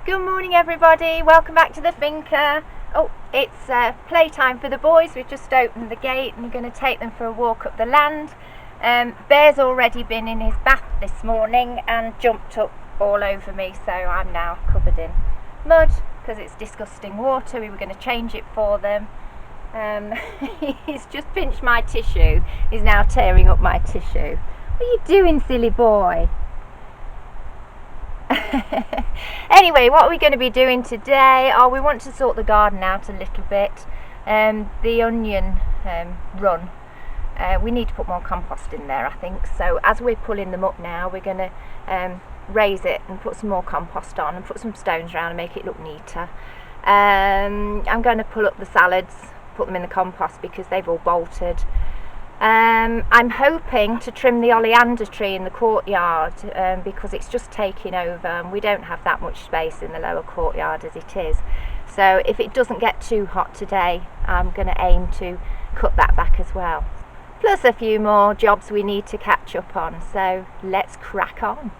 Good morning everybody, welcome back to the Finca. Oh, it's playtime for the boys. We've just opened the gate and we're going to take them for a walk up the land. Bear's already been in his bath this morning and jumped up all over me, so I'm now covered in mud because it's disgusting water. We were going to change it for them. He's just pinched my tissue. He's now tearing up my tissue. What are you doing, silly boy? Anyway, what are we going to be doing today? Oh, we want to sort the garden out a little bit. The onion run, we need to put more compost in there, I think. So as we're pulling them up now, we're going to raise it and put some more compost on and put some stones around and make it look neater. I'm going to pull up the salads, put them in the compost because they've all bolted. I'm hoping to trim the oleander tree in the courtyard because it's just taking over and we don't have that much space in the lower courtyard as it is. So if it doesn't get too hot today, I'm going to aim to cut that back as well. Plus a few more jobs we need to catch up on, so let's crack on.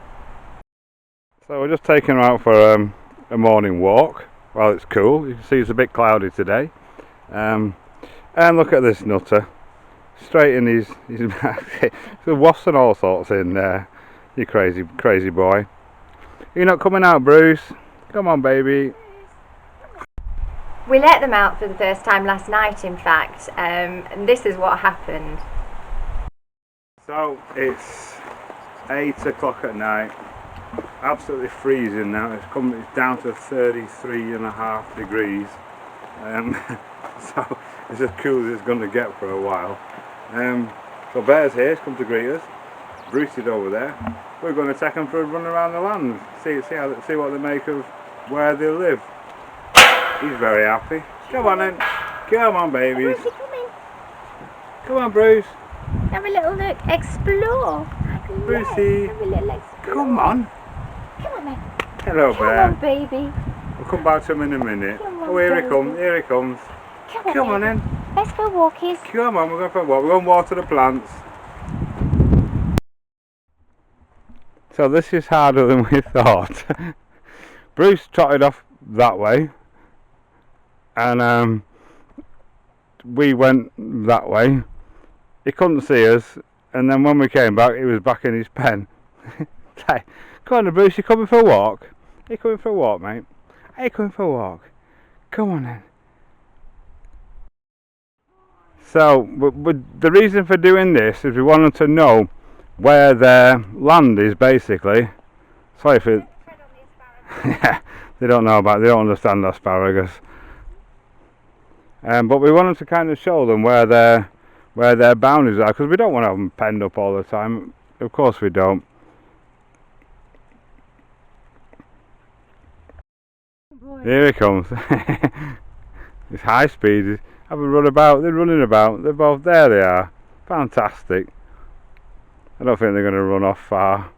So we're just taking her out for a morning walk while it's cool. You can see it's a bit cloudy today. And look at this nutter. Straight in his mouth. The wasps and all sorts in there. You crazy boy. You're not coming out, Bruce? Come on, baby. We let them out for the first time last night, in fact, and this is what happened. So it's 8 o'clock at night. Absolutely freezing now. It's down to 33.5 degrees. So it's as cool as it's going to get for a while. So Bear's here, he's come to greet us. Bruce is over there. We're going to take them for a run around the land, see what they make of where they live. He's very happy. Come on then, come on babies. Brucey, come in. Come on Bruce. Have a little look, explore. Brucey, yes, have a little explore. Come on. Come on then. Hello Come Bear. on baby. We'll come back to him in a minute. Come on, Oh, here baby. he comes, here he comes. Come on then. Let's go walkies. Come on, we're going for a walk. We're going to water the plants. So this is harder than we thought. Bruce trotted off that way, and we went that way. He couldn't see us, and then when we came back, he was back in his pen. Hey, come on, Bruce, you coming for a walk? Are you coming for a walk, mate? Are you coming for a walk? Come on then. So the reason for doing this is we wanted to know where their land is, basically. Sorry for yeah, they don't don't understand asparagus. But we wanted to kind of show them where their boundaries are, because we don't want to have them penned up all the time. Of course we don't. Boy. Here he comes. It's high speed. Have a run about. They're running about. They're both there. They are. Fantastic. I don't think they're going to run off far.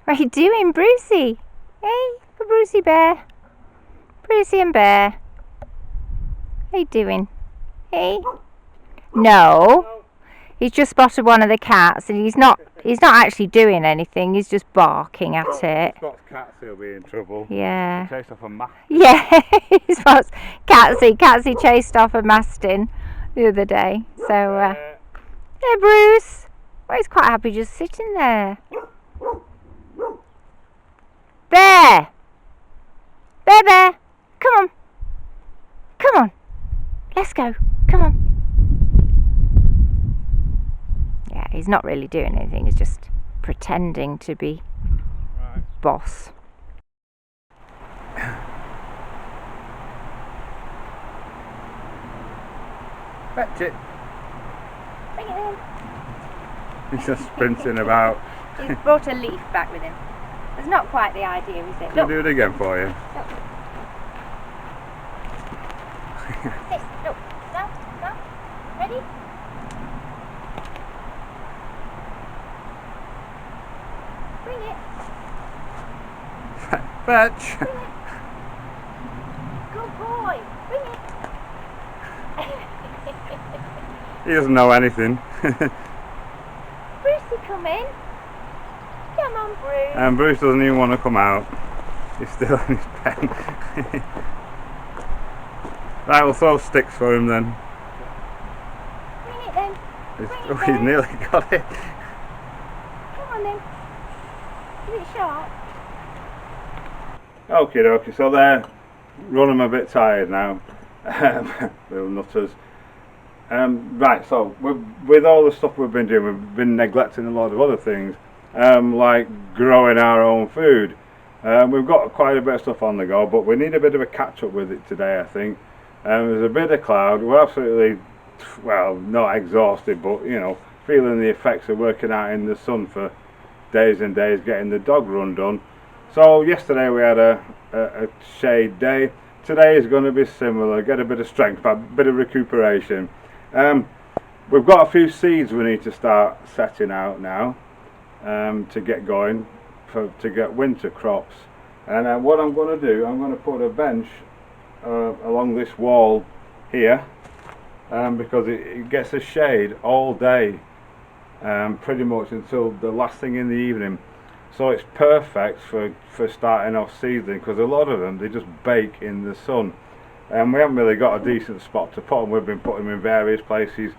What are you doing, Brucey? Hey, Brucey Bear. Brucey and Bear. What are you doing? Hey. No. He's just spotted one of the cats, and he's not actually doing anything. He's just barking at it. If he spots cats, he'll be in trouble. Yeah. He chased off a mat. Yeah. He spots Catsy chased off a mastin the other day. So there, Bruce. Well, he's quite happy just sitting there. Bear. Bear. Come on. Come on. Let's go. Come on. Yeah, he's not really doing anything. He's just pretending to be boss. Fetch it. Bring it in. He's just sprinting about. He's brought a leaf back with him. It's not quite the idea, is it? I'll do it again for you. Look. This, look. Now. Ready? Bring it. Fetch. Bring it. Good boy. Bring it. He doesn't know anything. Brucey, come in. Come on, Bruce. And Bruce doesn't even want to come out. He's still in his pen. Right, we'll throw sticks for him then. Bring it then. He's nearly got it. Come on then. Is it sharp? Okie dokie, so they're running a bit tired now. Little nutters. Right, so with all the stuff we've been doing, we've been neglecting a lot of other things, like growing our own food. We've got quite a bit of stuff on the go, but we need a bit of a catch up with it today, I think. There's a bit of cloud. We're absolutely, well, not exhausted, but you know, feeling the effects of working out in the sun for days and days, getting the dog run done. So yesterday we had a shade day. Today is going to be similar. Get a bit of strength, but a bit of recuperation. We've got a few seeds we need to start setting out now to get going to get winter crops. And what I'm going to do, I'm going to put a bench along this wall here because it gets a shade all day, pretty much until the last thing in the evening. So it's perfect for starting off seedling, because a lot of them, they just bake in the sun, and we haven't really got a decent spot to put them. We've been putting them in various places.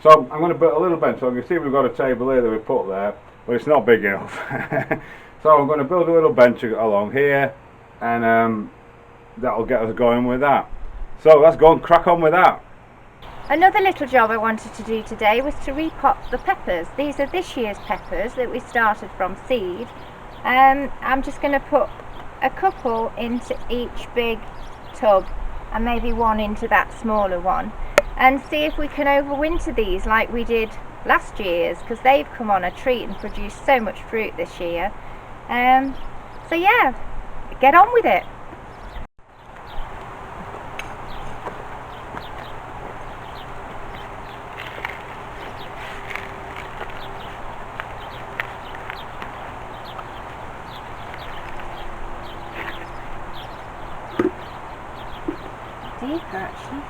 So I'm going to put a little bench. So you can see we've got a table here that we put there, but it's not big enough. So I'm going to build a little bench along here, and that'll get us going with that. So let's go and crack on with that. Another little job I wanted to do today was to repot the peppers. These are this year's peppers that we started from seed. I'm just going to put a couple into each big tub and maybe one into that smaller one, and see if we can overwinter these like we did last year's, because they've come on a treat and produced so much fruit this year. So yeah, get on with it. Deeper actually.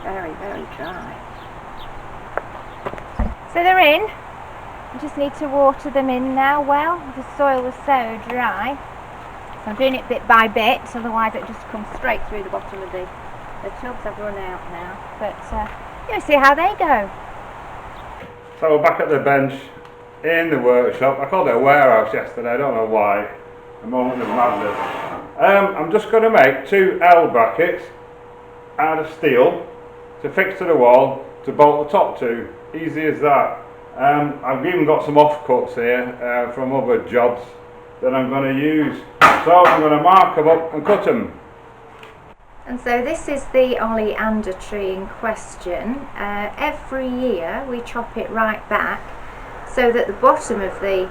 Very, very dry. So they're in. I just need to water them in now. Well, the soil was so dry, so I'm doing it bit by bit, otherwise it just comes straight through the bottom of the tubs. Have run out now, but you'll see how they go. So we're back at the bench in the workshop. I called it a warehouse yesterday, I don't know why. A moment of madness. I'm just going to make 2 L brackets out of steel to fix to the wall to bolt the top to. Easy as that. I've even got some offcuts here from other jobs that I'm going to use. So I'm going to mark them up and cut them. And so this is the oleander tree in question. Every year we chop it right back so that the bottom of the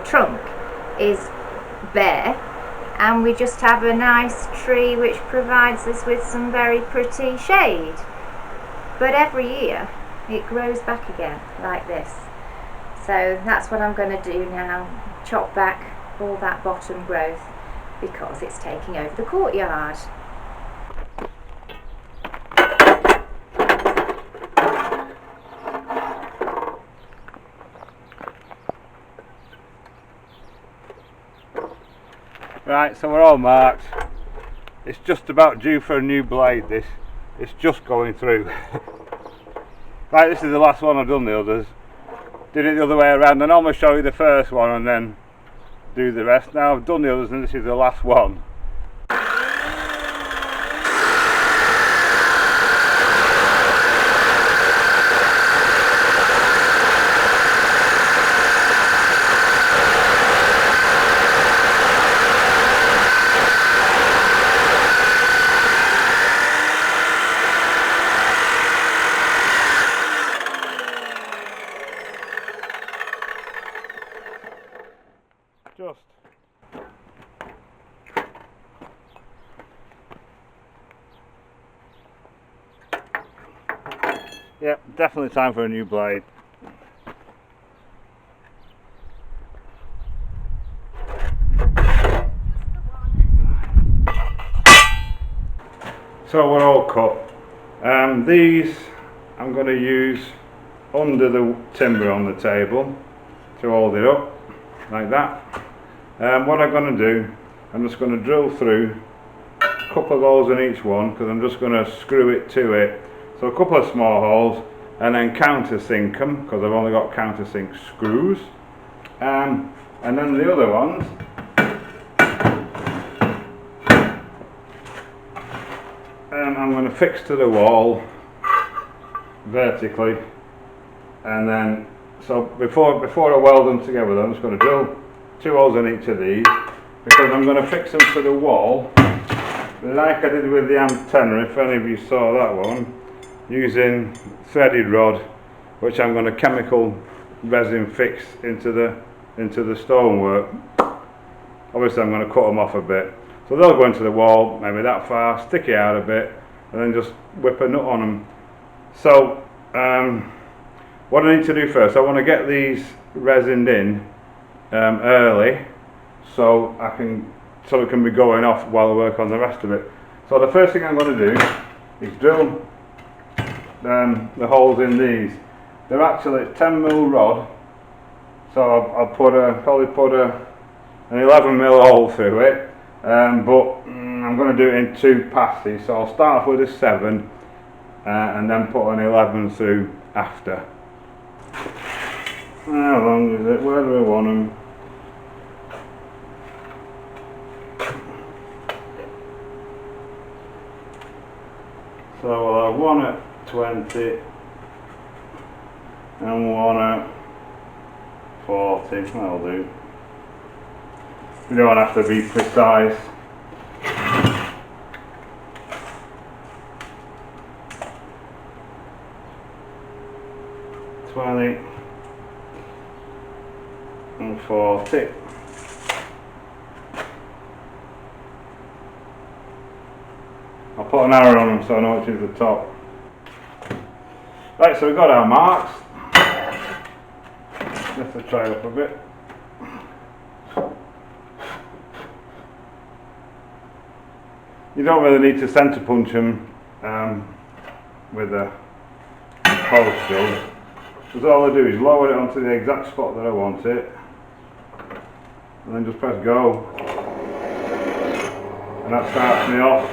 trunk is bare, and we just have a nice tree which provides us with some very pretty shade. But every year it grows back again like this. So that's what I'm going to do now, chop back all that bottom growth because it's taking over the courtyard. Right, so we're all marked. It's just about due for a new blade, this. It's just going through. Right, this is the last one. I've done the others. Did it the other way around. I normally show you the first one and then do the rest. Now I've done the others and this is the last one. Just. Yep, definitely time for a new blade. So we're all cut. These I'm going to use under the timber on the table to hold it up like that. What I'm going to do, I'm just going to drill through a couple of holes in each one, because I'm just going to screw it to it. So a couple of small holes, and then countersink them, because I've only got countersink screws. And then the other ones, I'm going to fix to the wall vertically, and then so before I weld them together, I'm just going to drill 2 holes in each of these, because I'm going to fix them to the wall like I did with the antenna, if any of you saw that one, using threaded rod, which I'm going to chemical resin fix into the stonework. Obviously I'm going to cut them off a bit, so they'll go into the wall maybe that far, stick it out a bit, and then just whip a nut on them. So what I need to do first, I want to get these resined in early, so it can be going off while I work on the rest of it. So the first thing I'm going to do is drill the holes in these. They're actually 10mm rod, so I'll probably put an 11mm hole through it, but I'm going to do it in 2 passes. So I'll start off with a 7 and then put an 11 through after. How long is it? Where do we want them? So we'll have one at 20 and one at 40, that'll do. You don't have to be precise. And 40. I'll put an arrow on them so I know which is the top. Right, so we've got our marks. Let's try up a bit. You don't really need to centre punch them with a post drill, because all I do is lower it onto the exact spot that I want it, and then just press go, and that starts me off.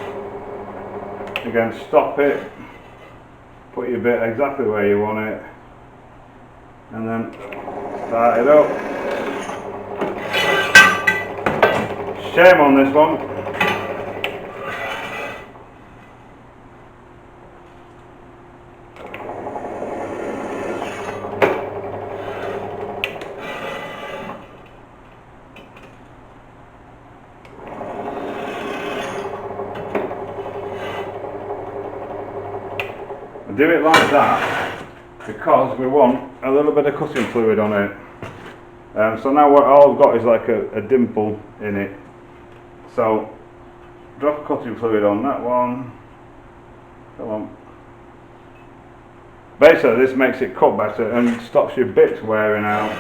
Again, stop it, put your bit exactly where you want it, and then start it up. Shame on this one. Do it like that because we want a little bit of cutting fluid on it. So now what all I've got is like a dimple in it. So drop cutting fluid on that one. Come on. Basically this makes it cut better and stops your bits wearing out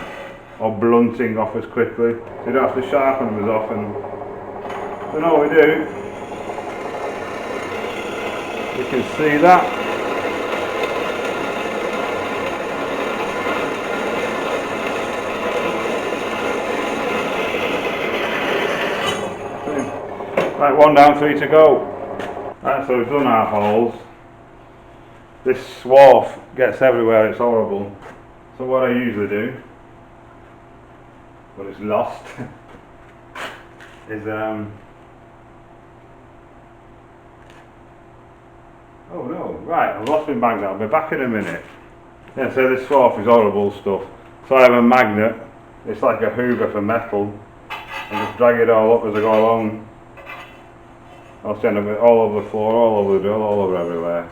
or blunting off as quickly. So you don't have to sharpen them as often. So now what we do, you can see that. Right, 1 down, 3 to go. Right, so we've done our holes. This swarf gets everywhere, it's horrible. So what I usually do, but it's lost, is oh no, right, I've lost my magnet, I'll be back in a minute. Yeah, so this swarf is horrible stuff. So I have a magnet, it's like a hoover for metal, and just drag it all up as I go along. I'll send it all over the floor, all over the drill, all over everywhere.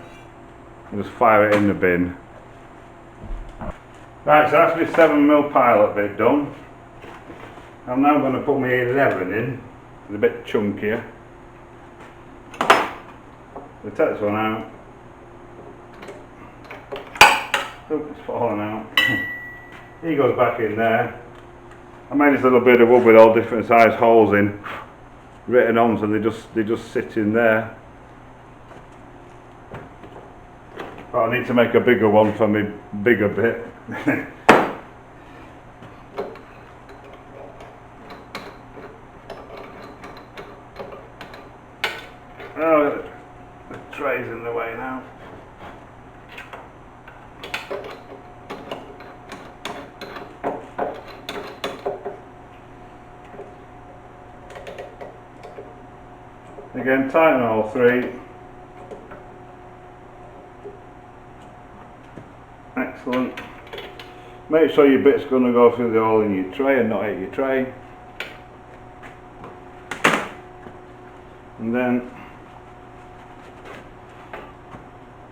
And just fire it in the bin. Right, so that's my 7mm pilot bit done. I'm now going to put my 11 in. It's a bit chunkier. So take this one out. Oh, it's falling out. He goes back in there. I made this little bit of wood with all different size holes in, written on, so they just sit in there. but I need to make a bigger one for my bigger bit. Oh, the tray's in the way now. Again, tighten all three. Excellent. Make sure your bit's going to go through the hole in your tray and not hit your tray. And then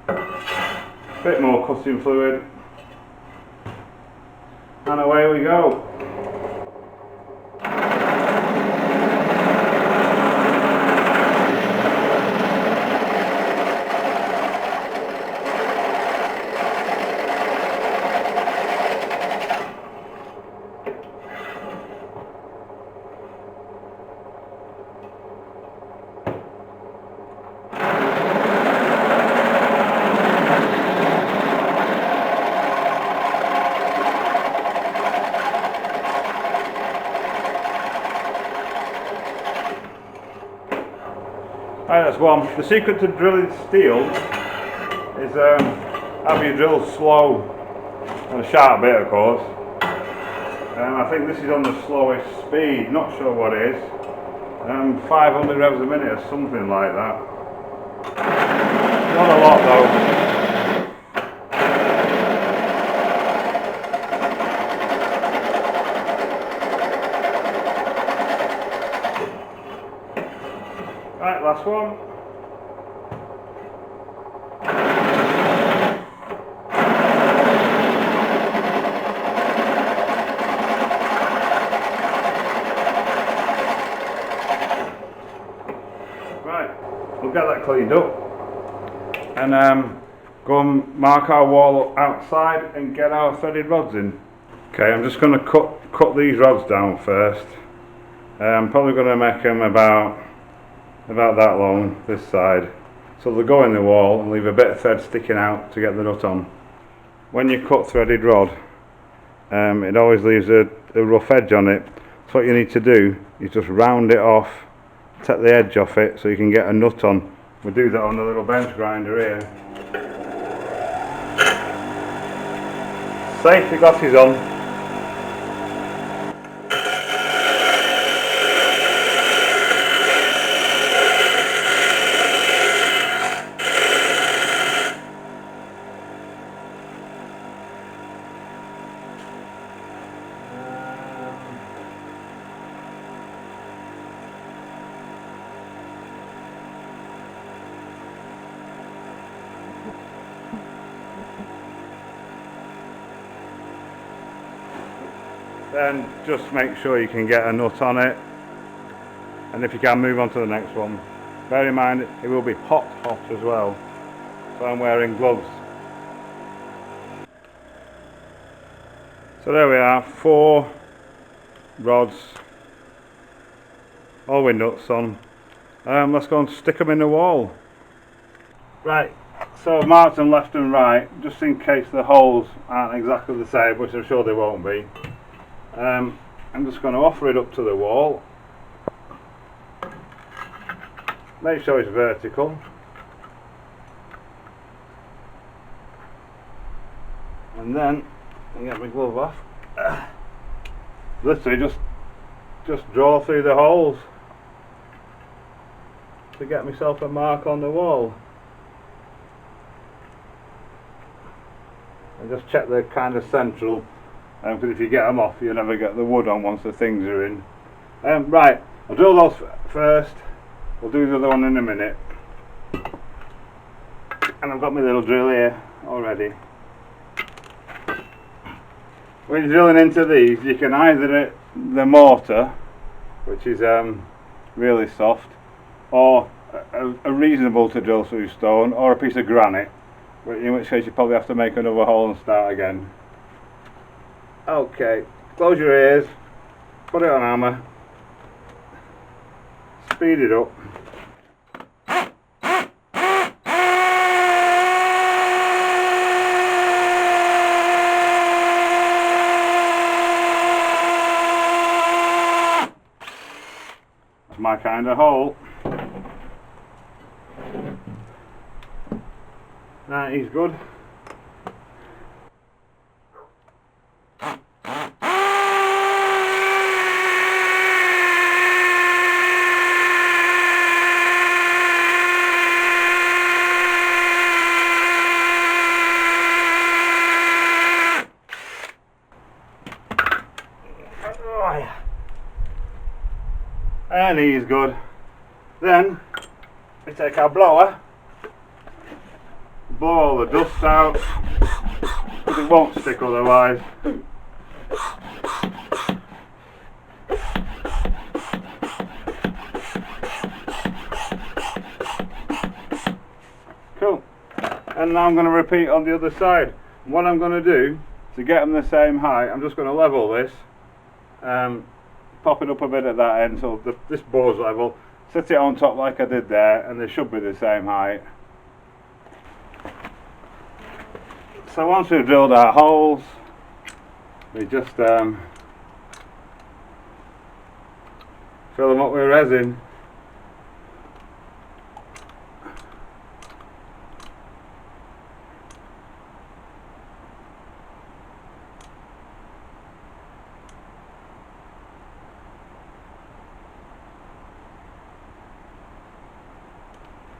a bit more cutting fluid. And away we go. Right, that's one. The secret to drilling steel is have your drill slow and a sharp bit, of course. I think this is on the slowest speed, not sure what it is. 500 revs a minute or something like that. Not a lot though. Right, last one. Right, we'll get that cleaned up and go and mark our wall outside and get our threaded rods in. Okay, I'm just going to cut these rods down first. I'm probably going to make them about that long, this side, so they'll go in the wall and leave a bit of thread sticking out to get the nut on. When you cut threaded rod, it always leaves a rough edge on it, so what you need to do is just round it off, take the edge off it so you can get a nut on. We'll do that on the little bench grinder here. Safety glasses on. Then just make sure you can get a nut on it, and if you can, move on to the next one. Bear in mind it will be hot as well, so I'm wearing gloves. So there we are, 4 rods, all with nuts on. Let's go and stick them in the wall. Right, so I've marked them left and right, just in case the holes aren't exactly the same, which I'm sure they won't be. I'm just going to offer it up to the wall. Make sure it's vertical. And then, I'll get my glove off. Literally just draw through the holes to get myself a mark on the wall. And just check they're kind of central. Because if you get them off, you'll never get the wood on once the things are in. Right, I'll drill those first. We'll do the other one in a minute. And I've got my little drill here already. When you're drilling into these, you can either hit the mortar, which is really soft, or a reasonable to drill through stone, or a piece of granite, in which case you probably have to make another hole and start again. Okay, close your ears, put it on hammer, speed it up. my kind of hole. That is good. And he's good. Then we take our blower, blow all the dust out, because it won't stick otherwise. Cool. And now I'm going to repeat on the other side. What I'm going to do to get them the same height, I'm just going to level this. Pop it up a bit at that end so this bore's level, set it on top like I did there, and they should be the same height. So once we've drilled our holes, we just fill them up with resin.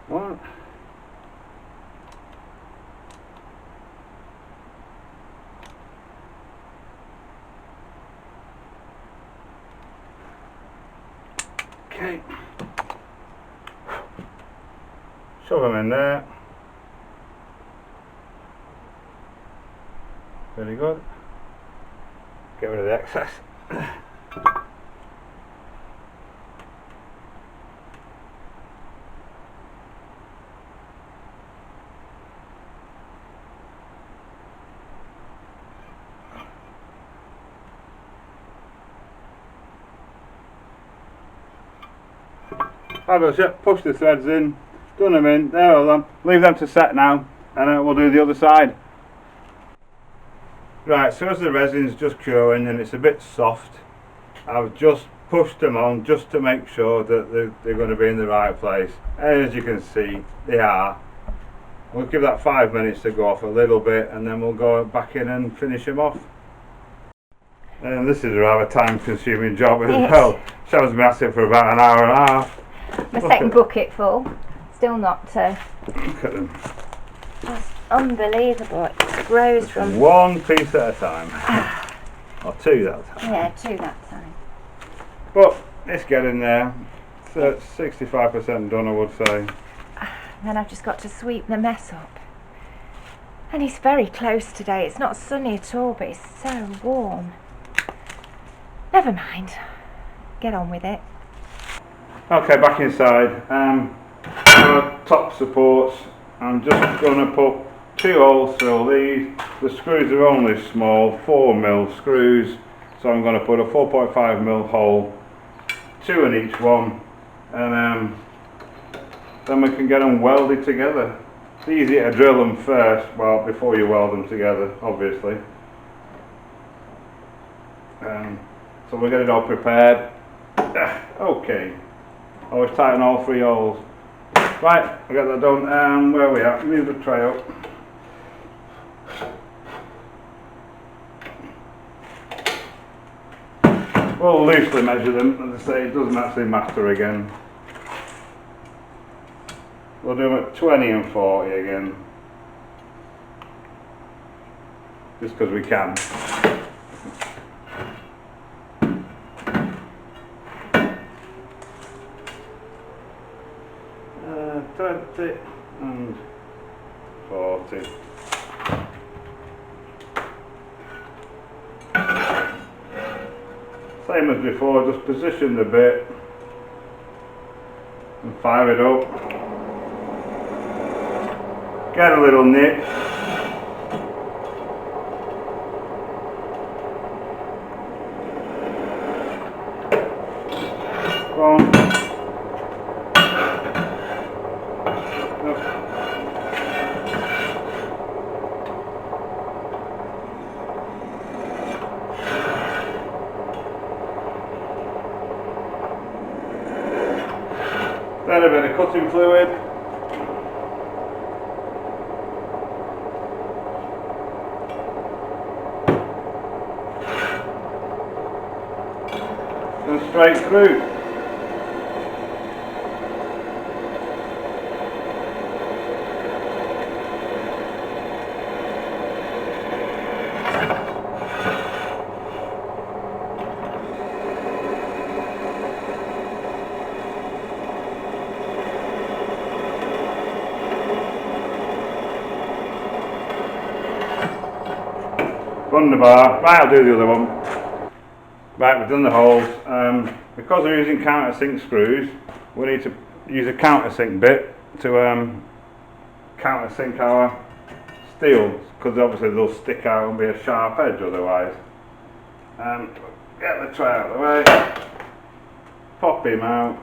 What? Okay. Shove them in there. Very good. Get rid of the excess. Fabulous, yep, push the threads in, done them in, there all them, leave them to set now, and we'll do the other side. Right, so as the resin's just curing and it's a bit soft, I've just pushed them on just to make sure that they're going to be in the right place, and as you can see, they are. We'll give that 5 minutes to go off a little bit, and then we'll go back in and finish them off. And this is a rather time consuming job as well. Shows me at it for about an hour and a half. My second bucket full, still not. Look at them. That's unbelievable. It grows from one piece at a time. Or two that time. Yeah, two that time. But it's getting there. So it's 65% done, I would say. Then I've just got to sweep the mess up. And it's very close today. It's not sunny at all, but it's so warm. Never mind. Get on with it. Okay, back inside. Our top supports, I'm just going to put 2 holes through these. The screws are only small, 4mm screws, so I'm going to put a 4.5mm hole, 2 in each one, and then we can get them welded together. It's easy to drill them first, well, before you weld them together, obviously. So we'll get it all prepared. Okay. Always tighten all 3 holes. Right, I got that done. Where are we at? Move the tray up. We'll loosely measure them, as I say, it doesn't actually matter again. We'll do them at 20 and 40 again. Just because we can. 20 and 40. Same as before, just position the bit and fire it up. Get a little nip. Go on. of cutting fluid. And straight through. Run the bar. Right, I'll do the other one. Right, we've done the holes. Because we're using countersink screws, we need to use a countersink bit to countersink our steel, because obviously they'll stick out and be a sharp edge otherwise. Get the tray out of the way, pop him out.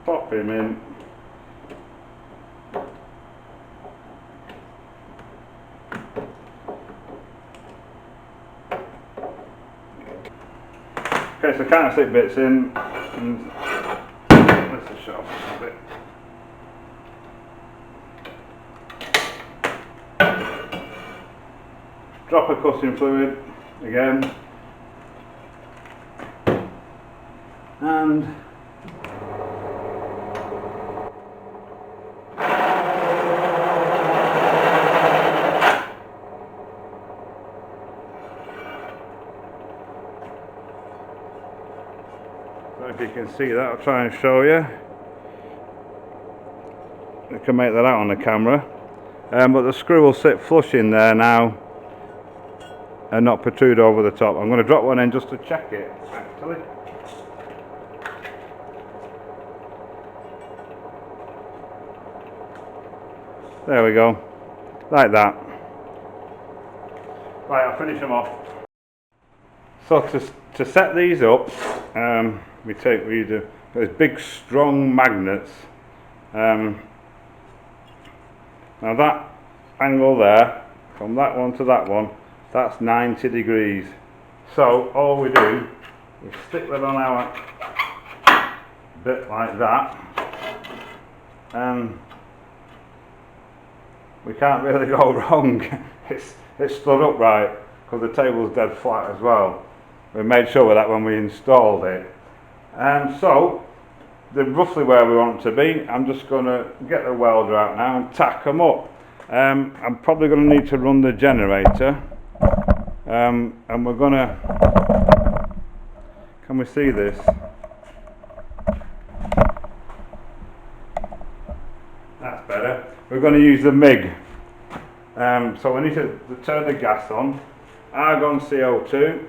Pop him in. Okay, so countersink bits in, and let's just show off a bit. Drop a cutting fluid again, and if you can see that, I'll try and show you. You can make that out on the camera, but the screw will sit flush in there now and not protrude over the top. I'm going to drop one in just to check it actually. There we go, like that. Right, I'll finish them off. So to set these up, we use those big strong magnets. Now that angle there, from that one to that one, that's 90 degrees. So all we do is stick that on our bit like that, and we can't really go wrong. It's stood upright because the table's dead flat as well. We made sure of that when we installed it. So they're roughly where we want them to be. I'm just going to get the welder out now and tack them up. I'm probably going to need to run the generator, and we're going to, can we see this? That's better. We're going to use the MIG. So we need to turn the gas on, argon CO2,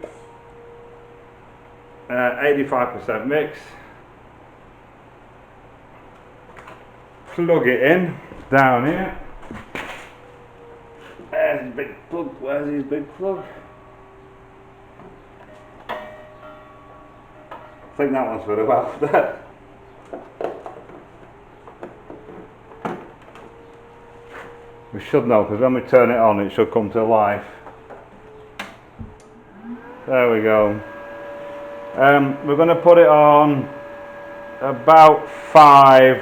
85% mix, plug it in down here. There's his big plug. Where's his big plug? I think that one's for the welder. We should know, because when we turn it on it should come to life. There we go. We're going to put it on about 5,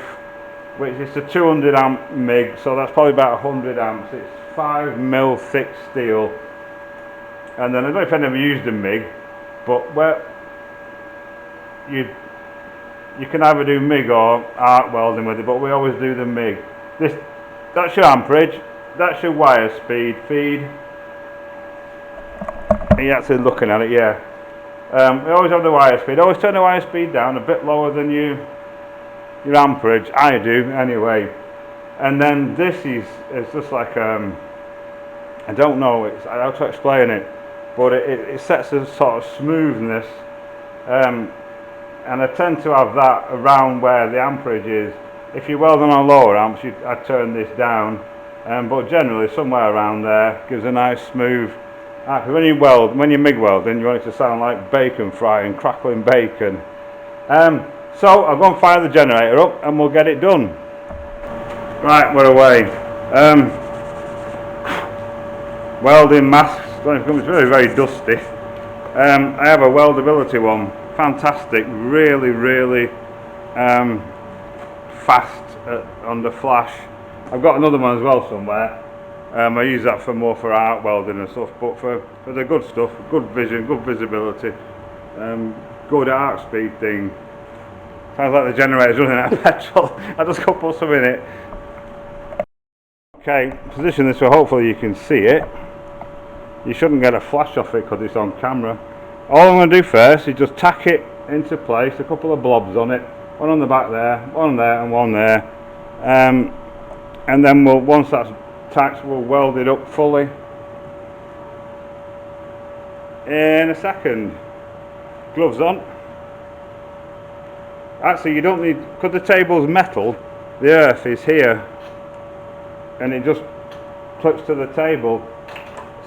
which is a 200 amp MIG, so that's probably about 100 amps. It's 5mm thick steel. And then I don't know if I've ever used a MIG, but where you can either do MIG or arc welding with it, but we always do the MIG. That's your amperage, that's your wire speed, feed. You're actually looking at it, yeah. We always have the wire speed. Always turn the wire speed down a bit lower than your amperage. I do anyway. And then this is just like I don't know how to explain it, but it sets a sort of smoothness. And I tend to have that around where the amperage is. If you're welding on lower amps, I turn this down, but generally somewhere around there gives a nice smooth. When you MIG weld, then you want it to sound like bacon frying, crackling bacon. So I'll go and fire the generator up and we'll get it done. Right, we're away. welding masks. It's very, very dusty. I have a weldability one, fantastic, really fast on the flash. I've got another one as well somewhere. I use that more for arc welding and stuff, but for the good stuff, good vision, good visibility, good arc speed thing. Sounds like the generator's running out of petrol. I just got to put some in it. Okay, position this so hopefully you can see it. You shouldn't get a flash off it because it's on camera. All I'm going to do first is just tack it into place, a couple of blobs on it, one on the back there, one there and one there, and then once that's tacked, we'll weld it up fully in a second. Gloves on. Actually, you don't need, because the table's metal, the earth is here and it just clips to the table.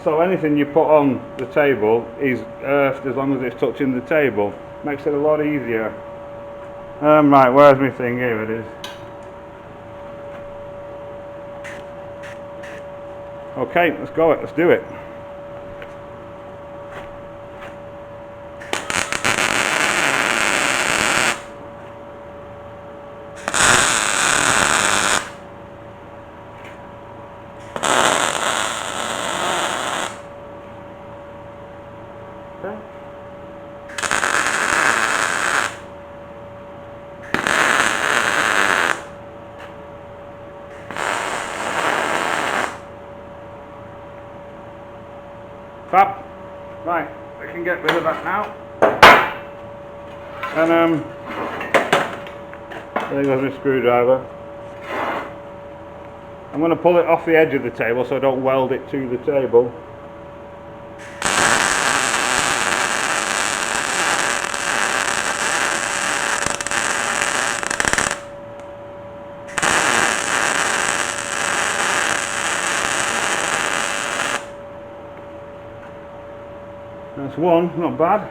So anything you put on the table is earthed as long as it's touching the table. Makes it a lot easier. Right, where's my thing? Here it is. Okay, let's go. Let's do it. Fab. Right, we can get rid of that now. And there goes my screwdriver. I'm going to pull it off the edge of the table so I don't weld it to the table. That's one, not bad.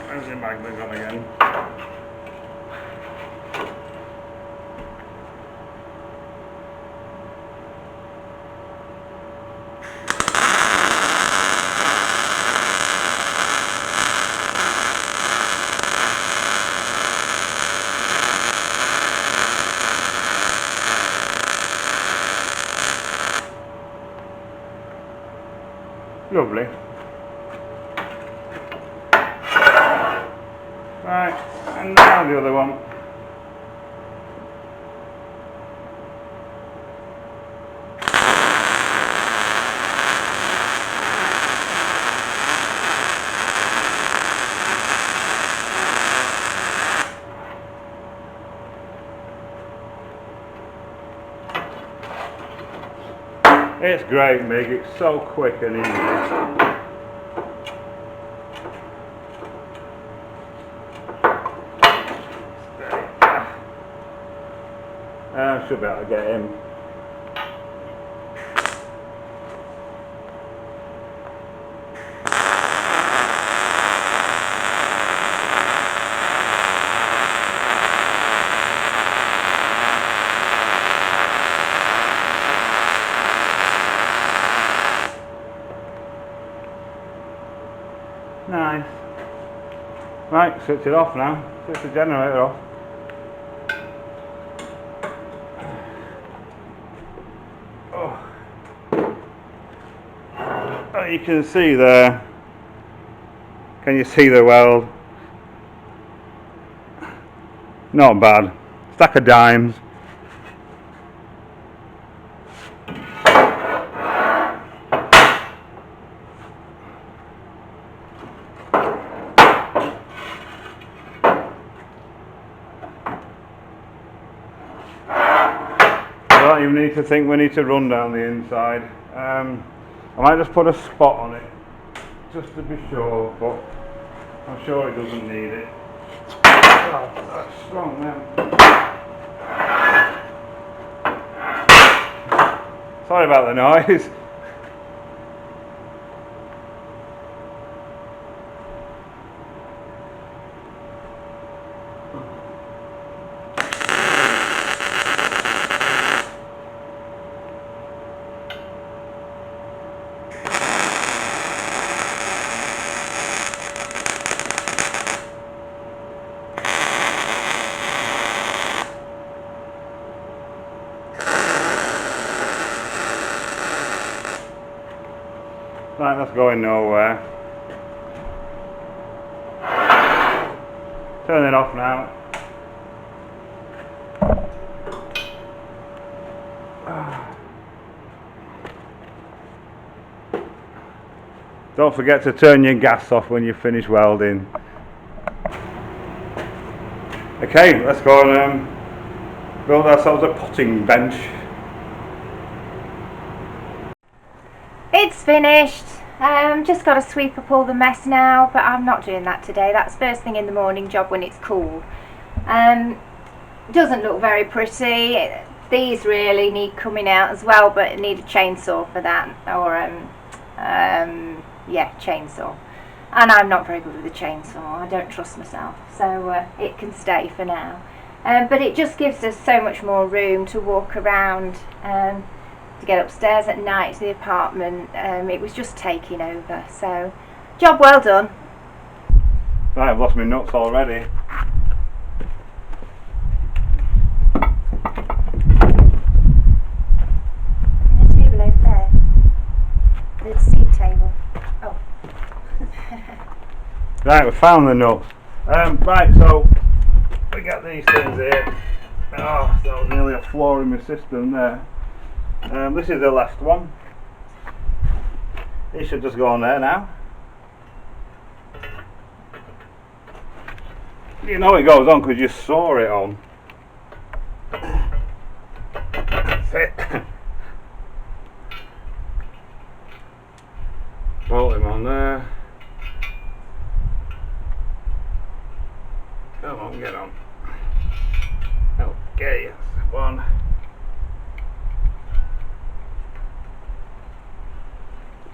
Where's the magnet gone again? Lovely. Right, and now the other one. It's great, Mig, it's so quick and easy. I should be able to get him. Nice. Right, switch it off now. Switch the generator off. Oh, you can see there. Can you see the weld? Not bad. Stack of dimes. I don't even need to think we need to run down the inside. I might just put a spot on it just to be sure, but I'm sure it doesn't need it. Oh, that's strong then. Sorry about the noise. Right, that's going nowhere. Turn it off now. Don't forget to turn your gas off when you finish welding. Okay, let's go and build ourselves a potting bench. It's finished. Just got to sweep up all the mess now, but I'm not doing that today. That's first thing in the morning job when it's cool. Doesn't look very pretty. These really need coming out as well, but I need a chainsaw for that, or yeah, chainsaw. And I'm not very good with a chainsaw. I don't trust myself, so it can stay for now. But it just gives us so much more room to walk around. To get upstairs at night to the apartment. It was just taking over, so job well done. Right, I've lost my nuts already. The table over there, the seat table. Oh. Right, we found the nuts. Right, so we got these things here. Oh, that was nearly a flaw in my system there. This is the left one. It should just go on there now. You know it goes on because you saw it on. That's it. Bolt him on there. Come on, get on. Okay, that's one.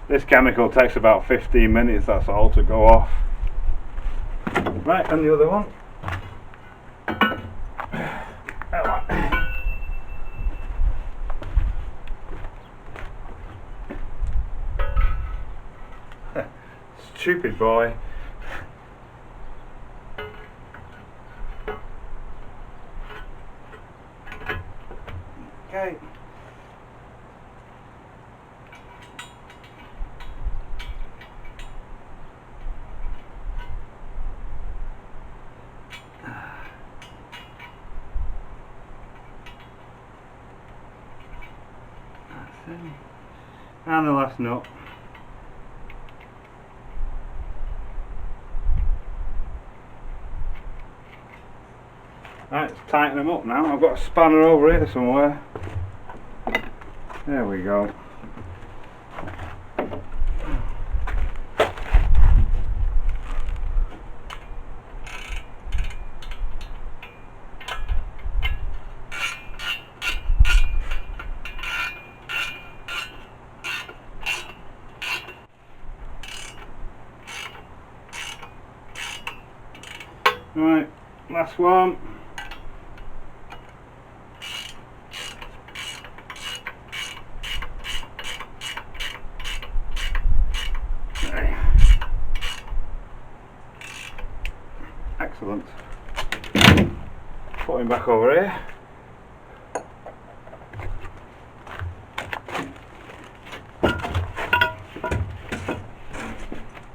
This chemical takes about 15 minutes, that's all, to go off. Right, and the other one. Stupid boy. Okay. And the last nut. Right, let's tighten them up now. I've got a spanner over here somewhere. There we go. Right, last one. Excellent. Put him back over here.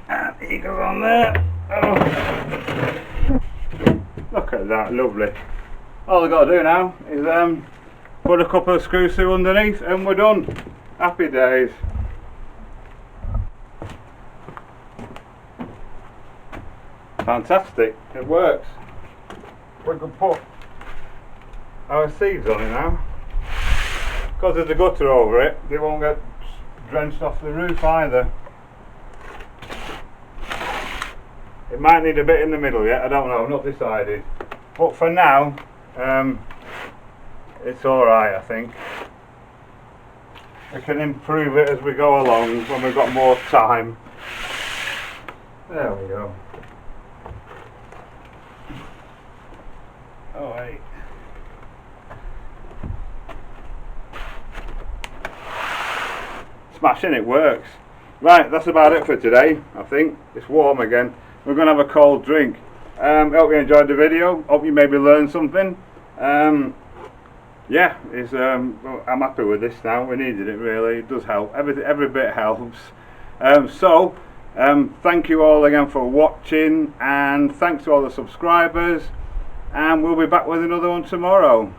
And he goes on there. Oh. Look at that, lovely. All I've got to do now is put a couple of screws through underneath and we're done. Happy days. Fantastic, it works. We can put our seeds on it now. Because there's a gutter over it, they won't get drenched off the roof either. It might need a bit in the middle yet, I don't know, I've not decided. But for now, it's alright I think. We can improve it as we go along when we've got more time. There we go. Oh wait. Smashing, it works. Right, that's about it for today, I think. It's warm again. We're going to have a cold drink. Hope you enjoyed the video. Hope you maybe learned something. Yeah, well, I'm happy with this now. We needed it really. It does help. Every bit helps. Thank you all again for watching, and thanks to all the subscribers, and we'll be back with another one tomorrow.